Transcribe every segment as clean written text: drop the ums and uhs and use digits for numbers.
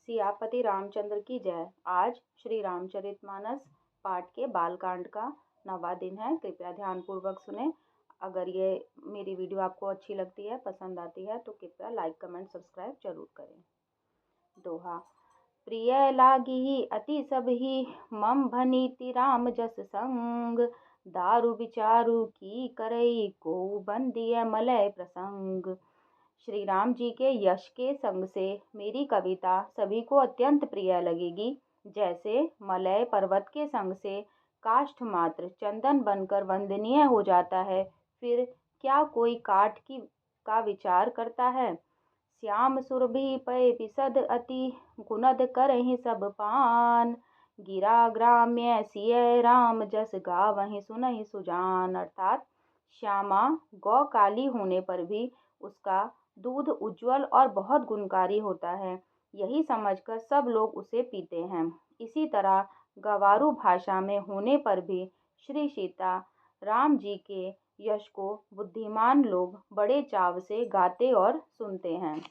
सियापति रामचंद्र की जय। आज श्री रामचरितमानस पाठ के बालकांड का 9वां दिन है। कृपया ध्यानपूर्वक सुने। अगर ये मेरी वीडियो आपको अच्छी लगती है, पसंद आती है, तो कृपया लाइक, कमेंट, सब्सक्राइब जरूर करें। दोहा। प्रिय लागी अति सबहि मम भनीति राम जस संग। दारु विचारु की करई को बंदिय मलय प्रसंग। श्री राम जी के यश के संग से मेरी कविता सभी को अत्यंत प्रिय लगेगी, जैसे मलय पर्वत के संग से काष्ठ मात्र चंदन बनकर वंदनीय हो जाता है, फिर क्या कोई काठ का विचार करता है। श्याम सुरभि पय पिसद अति गुनद करहि सब पान। गिरा ग्राम्य सिय राम जस गावहि सुनहि सुजान। अर्थात श्यामा गौ काली होने पर भी उसका दूध उज्जवल और बहुत गुणकारी होता है, यही समझकर सब लोग उसे पीते हैं। इसी तरह गवारू भाषा में होने पर भी श्री सीता राम जी के यश को बुद्धिमान लोग बड़े चाव से गाते और सुनते हैं।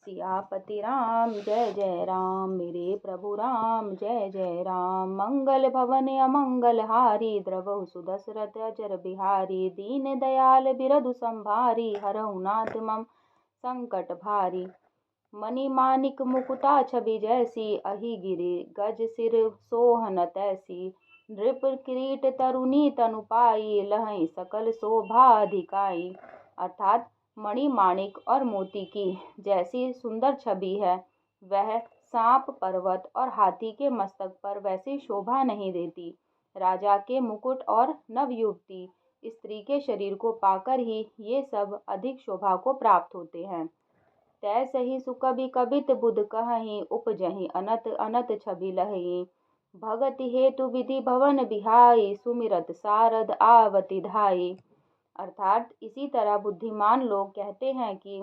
सियापति राम जय जय राम, मेरे प्रभु राम जय जय राम। मंगल भवन अमंगल हारी, द्रवहु सुदशरथ अजर बिहारी। दीन दयाल बिरधु संभारी, हरहु नाथ मम संकट भारी। मणि मानिक मुकुता छवि जैसी, अहि गिरि गज सिर सोहन तैसी। नृप किरीट तरुणी तनु पाई, लहै सकल शोभा अधिकाई। अर्थात मणि माणिक और मोती की जैसी सुंदर छवि है, वह सांप, पर्वत और हाथी के मस्तक पर वैसी शोभा नहीं देती। राजा के मुकुट और नवयुवती स्त्री के शरीर को पाकर ही ये सब अधिक शोभा को प्राप्त होते हैं। तैसहि सुकवि कबित बुध कहहि, उपजहि अनत अनत छवि लहि। भगति हेतु विधि भवन बिहाई, सुमिरत सारद आवति धाई। अर्थात इसी तरह बुद्धिमान लोग कहते हैं कि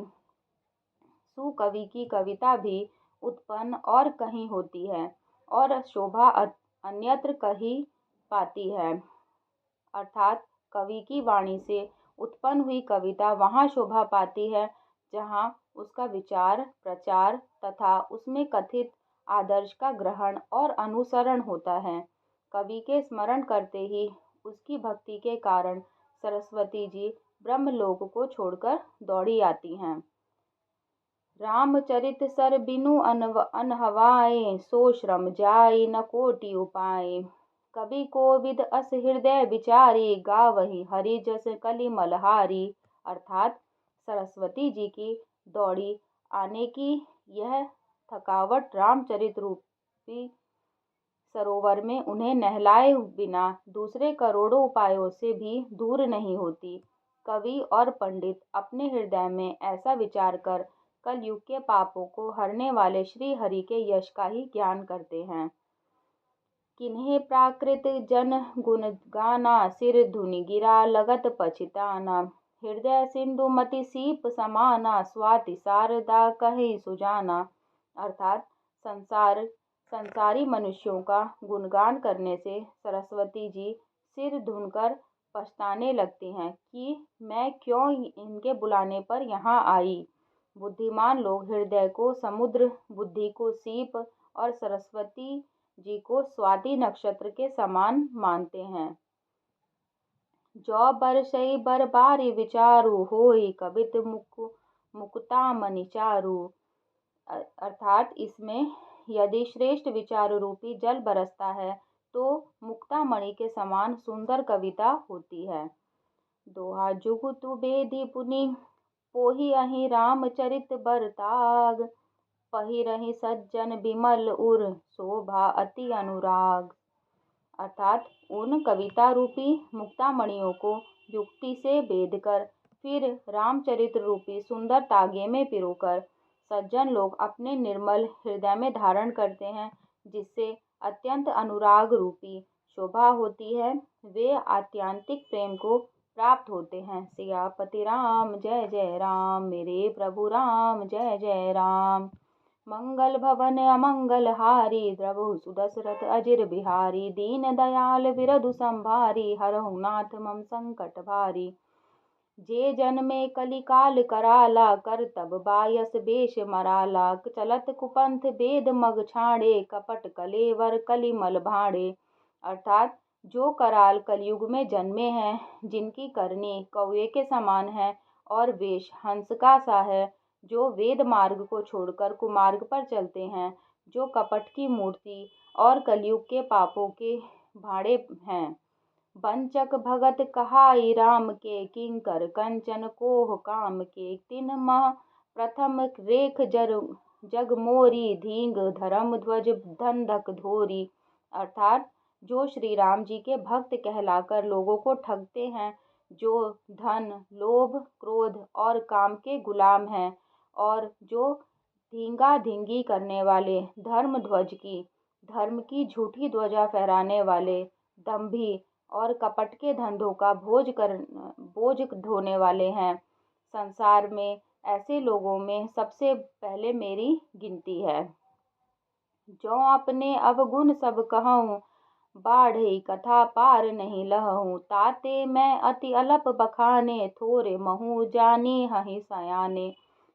सुकवि की कविता भी उत्पन्न और कहीं होती है और शोभा अन्यत्र कहीं पाती है। अर्थात कवि की वाणी से उत्पन्न हुई कविता वहाँ शोभा पाती है जहाँ उसका विचार, प्रचार तथा उसमें कथित आदर्श का ग्रहण और अनुसरण होता है। कवि के स्मरण करते ही उसकी भक्ति के कारण सरस्वती जी ब्रह्मलोक को छोड़कर दौड़ी आती हैं। रामचरित सर बिनु अनहवाए, सो श्रम जाई न कोटि उपाय। कवि कोविद अस हृदय विचारी, गावहि हरि जस कलि मलहारी। अर्थात सरस्वती जी की दौड़ी आने की यह थकावट रामचरित रूपी सरोवर में उन्हें नहलाए बिना दूसरे करोड़ों उपायों से भी दूर नहीं होती। कवि और पंडित अपने हृदय में ऐसा विचार कर कलयुग के पापों को हरने वाले श्री हरि के यश का ही ज्ञान करते हैं। किन्हे प्राकृत जन गुण गाना, सिर धुनि गिरा लगत पछिताना। हृदय सिंधु मति सीप समाना, स्वाति शारदा कहि सुजाना। अर्थात संसारी मनुष्यों का गुणगान करने से सरस्वती जी सिर धुनकर पछताने लगती हैं कि मैं क्यों इनके बुलाने पर यहाँ आई। बुद्धिमान लोग हृदय को समुद्र, बुद्धि को सीप और सरस्वती जी को स्वाति नक्षत्र के समान मानते हैं। जो बरसई बरबारी विचारु, होई कबित मुकुता मणि चारु। अर्थात इसमें यदि श्रेष्ठ विचार रूपी जल बरसता है तो मुक्तामणि के समान सुंदर कविता होती है। दोहा। जुगतु बेदी पुनि पोहि अहि रामचरित बरताग। पहिरहि सज्जन बिमल उर, शोभा अति अनुराग। अर्थात उन कविता रूपी मुक्तामणियों को युक्ति से बेधकर फिर रामचरित रूपी सुंदर तागे में पिरोकर सज्जन लोग अपने निर्मल हृदय में धारण करते हैं, जिससे अत्यंत अनुराग रूपी शोभा होती है। वे आत्यांतिक प्रेम को प्राप्त होते हैं। सियापति राम जय जय राम, मेरे प्रभु राम जय जय राम। मंगल भवन अमंगल हारी, द्रवहु सुदशरथ अजिर बिहारी। दीन दयाल बिरधु संभारी, हरहु नाथ मम संकट भारी। जे जन्मे कलिकाल कराला कर तब बायस बेश मराला चलत कुपंथ वेद मग छाड़े कपट कलेवर कलिमल भाड़े। अर्थात जो कराल कलयुग में जन्मे हैं, जिनकी करनी कौवे के समान है और वेश हंस का सा है, जो वेद मार्ग को छोड़कर कुमार्ग पर चलते हैं, जो कपट की मूर्ति और कलयुग के पापों के भाड़े हैं। बंचक भगत कहाई राम के किंकर कंचन कोह काम के तिन मह प्रथम रेख जग मोरी धींग धर्म ध्वज धंधक धोरी। अर्थात जो श्री राम जी के भक्त कहलाकर लोगों को ठगते हैं, जो धन लोभ क्रोध और काम के गुलाम हैं और जो धींगा धींगी करने वाले धर्म की झूठी ध्वजा फहराने वाले दंभी और कपट के धंधों का बोझ ढोने वाले हैं। संसार में ऐसे लोगों में सबसे पहले मेरी गिनती है। जो अपने अवगुण सब कहूँ बाढ़ई कथा पार नहीं लहूँ। ताते मैं अति अलप बखाने थोरे महू जानी हहि सयाने।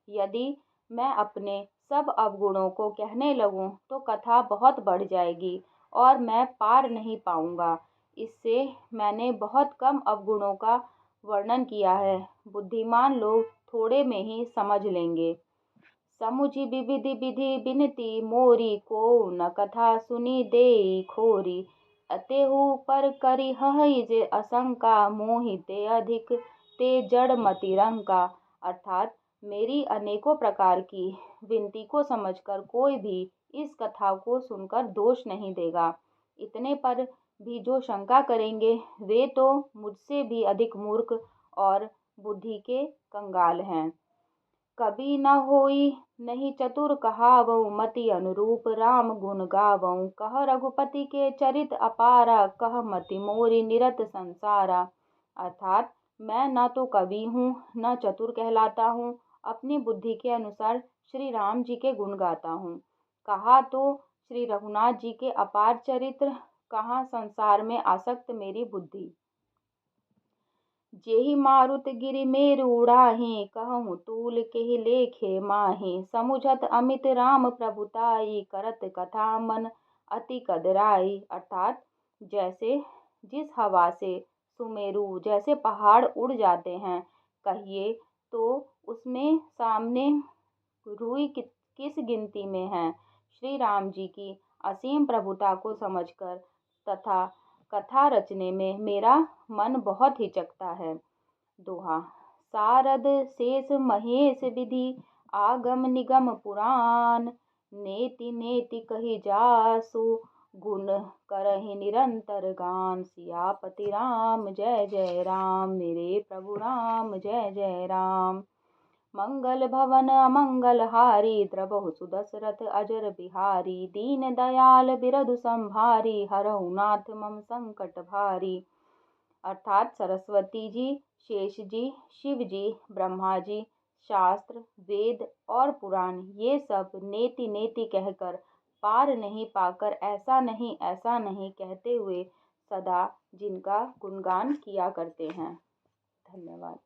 यदि मैं अपने सब अवगुणों को कहने लगूं तो कथा बहुत बढ़ जाएगी और मैं पार नहीं पाऊंगा। इससे मैंने बहुत कम अवगुणों का वर्णन किया है। बुद्धिमान लोग थोड़े में ही समझ लेंगे। समुझि विविधि विधि बिनती मोरी को न कथा सुनी देई खोरी। अतेहु पर करी हहि जे असंका मोहि ते अधिक ते जड़ मति रंका। अर्थात मेरी अनेकों प्रकार की विनती को समझकर कोई भी इस कथा को सुनकर दोष नहीं देगा। इतने पर भी जो शंका करेंगे वे तो मुझसे भी अधिक मूर्ख और बुद्धि के कंगाल हैं। कभी न होई नहीं चतुर कहावऊ मति अनुरूप राम गुण गावऊ। कह रघुपति के चरित अपारा कह मति मोरी निरत संसारा। अर्थात मैं न तो कवि हूँ न चतुर कहलाता हूँ, अपनी बुद्धि के अनुसार श्री राम जी के गुण गाता हूँ। कहा तो श्री रघुनाथ जी के अपार चरित्र, कहाँ संसार में आसक्त मेरी बुद्धि। जेहि मारुत गिरि मेरु उड़ाहि कहूँ तूल केहि लेखे माहि। समुझत अमित राम प्रभुताई करत कथा मन अति कदराई। अर्थात जैसे जिस हवा से सुमेरु जैसे पहाड़ उड़ जाते हैं, कहिए तो उसमें सामने रुई किस गिनती में है। श्री राम जी की असीम प्रभुता को समझकर तथा कथा रचने में मेरा मन बहुत हिचकता है। दोहा। सारद शेष महेश विधि आगम निगम पुराण। नेति नेति कही जासु गुण करहि निरंतर गान। सियापति राम जय जय राम, मेरे प्रभु राम जय जय राम। मंगल भवन अमंगल हारी द्रबहु सुदशरथ अजर बिहारी। दीन दयाल बिरधु संभारी हरहु नाथ मम संकट भारी। अर्थात सरस्वती जी, शेष जी, शिव जी, ब्रह्मा जी, शास्त्र, वेद और पुराण ये सब नेति नेति कहकर पार नहीं पाकर ऐसा नहीं कहते हुए सदा जिनका गुणगान किया करते हैं। धन्यवाद।